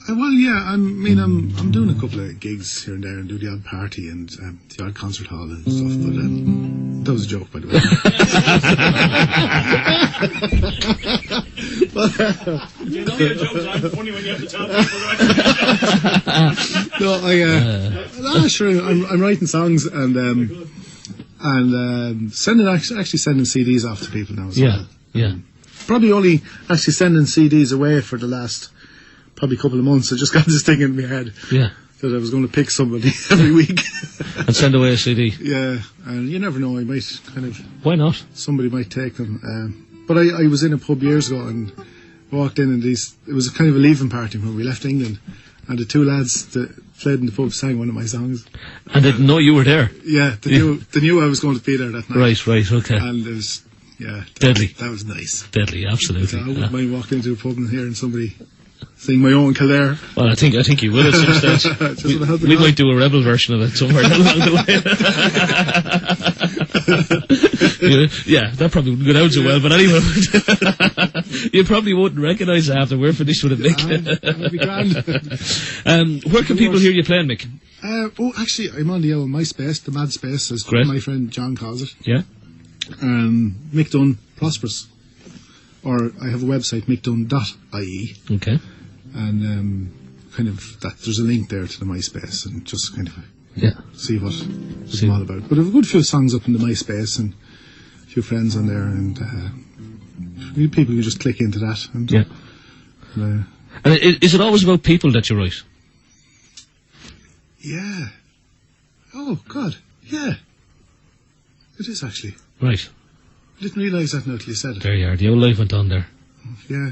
Well, yeah, I'm doing a couple of gigs here and there and do the odd party and the odd concert hall and stuff, but that was a joke, by the way. You know your jokes aren't funny when you have to tell people. No, sure, I'm writing songs and actually sending CDs off to people now as well. Yeah. Probably only actually sending CDs away for the last probably couple of months. I just got this thing in my head that I was going to pick somebody every week and send away a CD. Yeah, and you never know, I might kind of... Why not? Somebody might take them. But I was in a pub years ago and walked in and it was a kind of a leaving party when we left England, and the two lads that played in the pub sang one of my songs. And they didn't know you were there? Yeah, they knew I was going to be there that night. Right, okay. And it was... Yeah, deadly. That was nice. Deadly, absolutely. I wouldn't mind walking into a pub and hearing somebody sing my own Kildare. Well, I think you will at some stage. we might do a rebel version of it somewhere along the way. Yeah, that probably wouldn't go down so well, but anyway, you probably wouldn't recognise it after we're finished with it, Mick. That'd be grand. Where can people hear you playing, Mick? Actually, I'm on the old MySpace, the Mad Space, as my friend John calls it. Yeah. Mick Dunne Prosperous, or I have a website, mickdunne.ie. Okay. And kind of there's a link there to the MySpace, and just kind of see what it's all about. But I have a good few songs up in the MySpace and a few friends on there, and people can just click into that. And, and is it always about people that you write? Yeah. Oh God, yeah. It is actually. Right. I didn't realise that until you said it. There you are. The old life went on there. Yeah.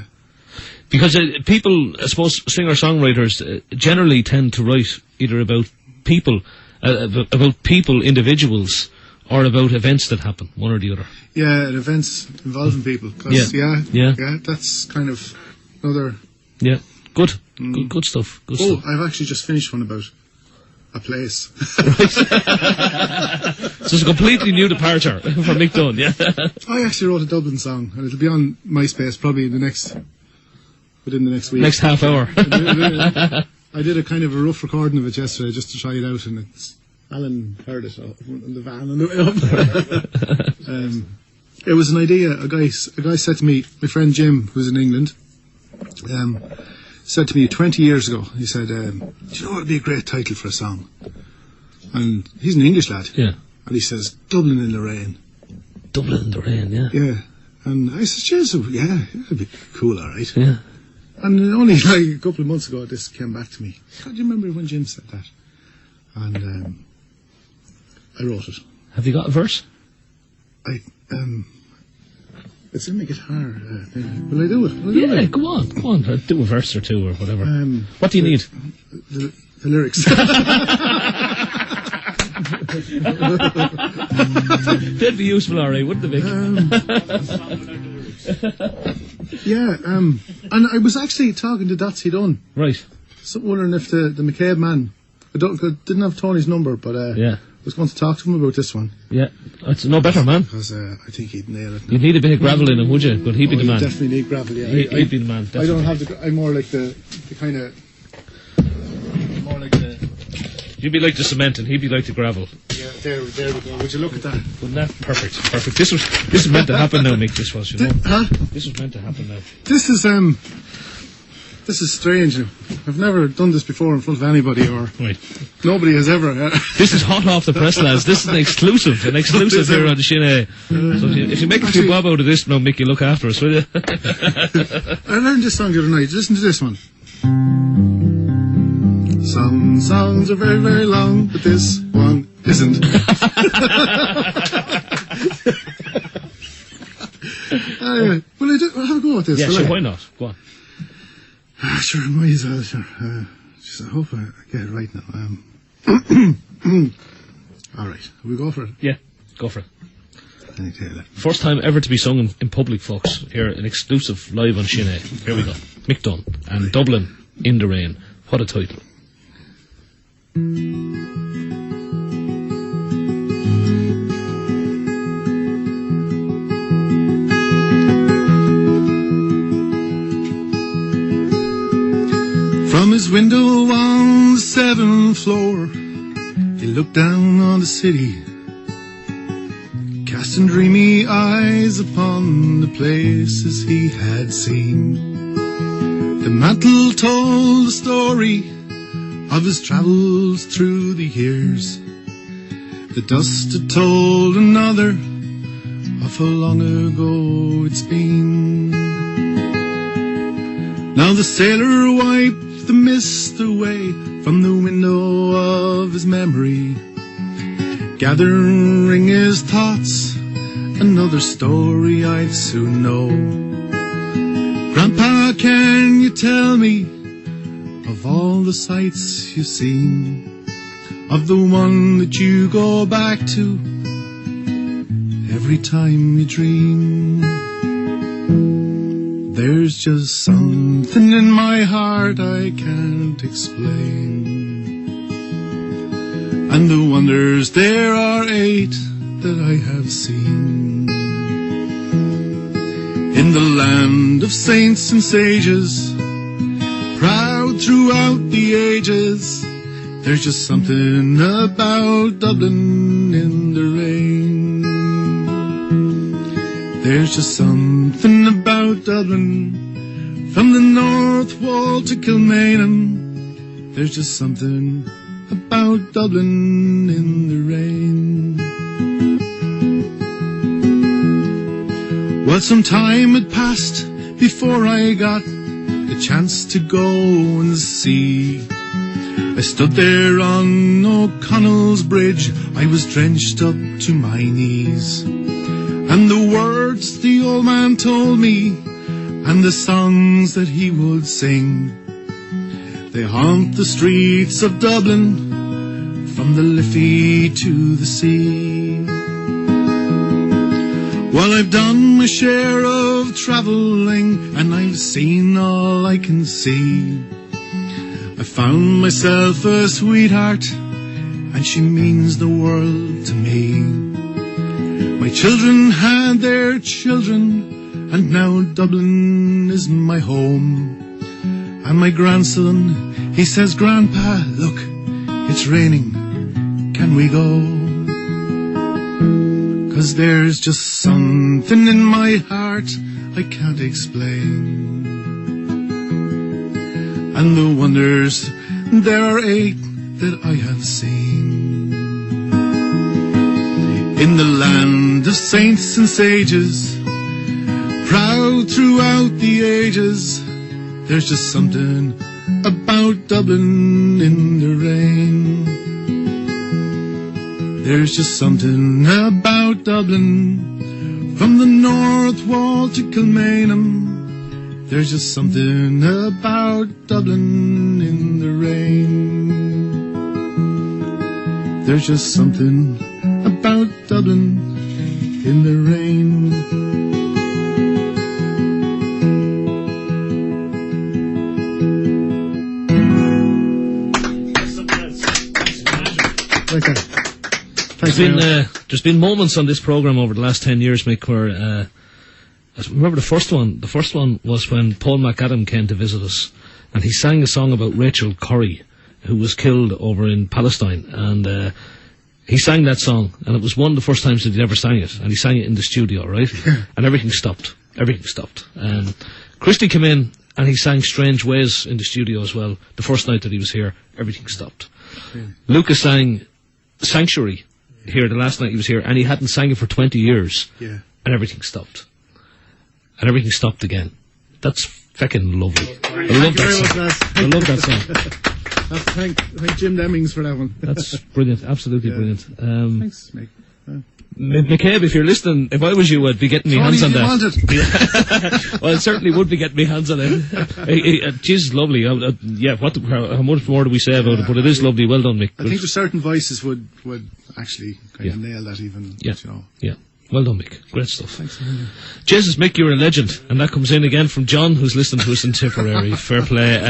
Because people, I suppose, singer-songwriters generally tend to write either about people, individuals, or about events that happen, one or the other. Yeah, and events involving people. Yeah, that's kind of another... Yeah, good stuff. Good stuff. I've actually just finished one about a place. Right. So it's a completely new departure for Mick Dunne, yeah. I actually wrote a Dublin song, and it'll be on MySpace probably within the next week. Next half hour. I did a kind of a rough recording of it yesterday just to try it out, and Alan heard it in the van on the way up. It was an idea. A guy said to me, my friend Jim, who's in England, said to me 20 years ago, he said, do you know what would be a great title for a song? And he's an English lad. Yeah. And he says, Dublin in the Rain. Dublin in the Rain, yeah. Yeah. And I said, yeah, it'd be cool, all right. Yeah. And only like a couple of months ago, this came back to me. God, do you remember when Jim said that? And I wrote it. Have you got a verse? It's in my guitar thing. Will I do it? Yeah, go on. Do a verse or two or whatever. What do you need? The lyrics. That'd be useful, alright, wouldn't it, Mick? And I was actually talking to Dotsy Dunn. Right. So wondering if the McCabe man, I didn't have Tony's number, but I was going to talk to him about this one. Yeah, it's no better, man. Because I think he'd nail it. You'd need a bit of gravel in him, would you? But he'd be the man. Definitely need gravel, yeah. He'd be the man, definitely. I don't have I'm more like the kind of... More like the... You'd be like the cement and he'd be like the gravel. Yeah, there we go. Would you look at that? Wouldn't that? Perfect. This was meant to happen now, Mick, this was, you know. Huh? This was meant to happen now. This is strange. I've never done this before in front of anybody, or nobody has ever. This is hot off the press, lads. This is an exclusive here on the Shinee. So if you make a few bob out of this now, Mick, you look after us, will you? I learned this song the other night. Listen to this one. Some songs are very, very long, but this one isn't. Anyway, will I have a go at this? Yeah, sure, why not? Go on. Sure, might as well, sure. Just, I hope I get it right now. All right, will we go for it? Yeah, go for it. I need to hear that. First time ever to be sung in public, folks. Here, an exclusive live on Shinee. Here we go. Mick Dunne and Dublin in the Rain. What a title. From his window on the 7th floor, he looked down on the city, casting dreamy eyes upon the places he had seen. The mantle told the story of his travels through the years. The dust had told another of how long ago it's been. Now the sailor wiped the mist away from the window of his memory, gathering his thoughts, another story I'd soon know. Grandpa, can you tell me of all the sights you've seen, of the one that you go back to every time you dream? There's just something in my heart I can't explain, and the wonders there are 8 that I have seen. In the land of saints and sages, proud throughout the ages, there's just something about Dublin in the rain. There's just something about Dublin, from the North Wall to Kilmainham. There's just something about Dublin in the rain. Well, some time had passed before I got the chance to go and see. I stood there on O'Connell's Bridge, I was drenched up to my knees, and the words the old man told me, and the songs that he would sing, they haunt the streets of Dublin, from the Liffey to the sea. Well, I've done my share of travelling, and I've seen all I can see. I found myself a sweetheart, and she means the world to me. My children had their children, and now Dublin is my home. And my grandson, he says, Grandpa, look, it's raining, can we go? 'Cause there's just something in my heart I can't explain, and the wonders there are 8 that I have seen. In the land of saints and sages, proud throughout the ages, there's just something about Dublin in the rain. There's just something about Dublin, from the North Wall to Kilmainham. There's just something about Dublin in the rain. There's just something about Dublin in the rain. There's been moments on this programme over the last 10 years, Mick, where I remember the first one. The first one was when Paul McAdam came to visit us, and he sang a song about Rachel Curry, who was killed over in Palestine, and he sang that song, and it was one of the first times that he'd ever sang it, and he sang it in the studio, right? And everything stopped. Everything stopped. Christy came in, and he sang Strange Ways in the studio as well. The first night that he was here, everything stopped. Lucas sang Sanctuary here the last night he was here, and he hadn't sang it for 20 years, and everything stopped. And everything stopped again. That's feckin' lovely. I love that song. I love that song. Thank Jim Lemmings for that one. That's brilliant, absolutely brilliant. Thanks, Mick. McCabe, if you're listening, if I was you, I'd be getting my hands on that. Well, I certainly would be getting my hands on it. Jesus, lovely. Yeah, how much more do we say about it? But it is lovely. Well done, Mick. I think there's certain voices would actually kind of nail that even. Yeah. You know. Yeah. Well done, Mick. Great stuff. Thanks a million. Jesus, Mick, you're a legend. And that comes in again from John, who's listening to us in Tipperary. Fair play.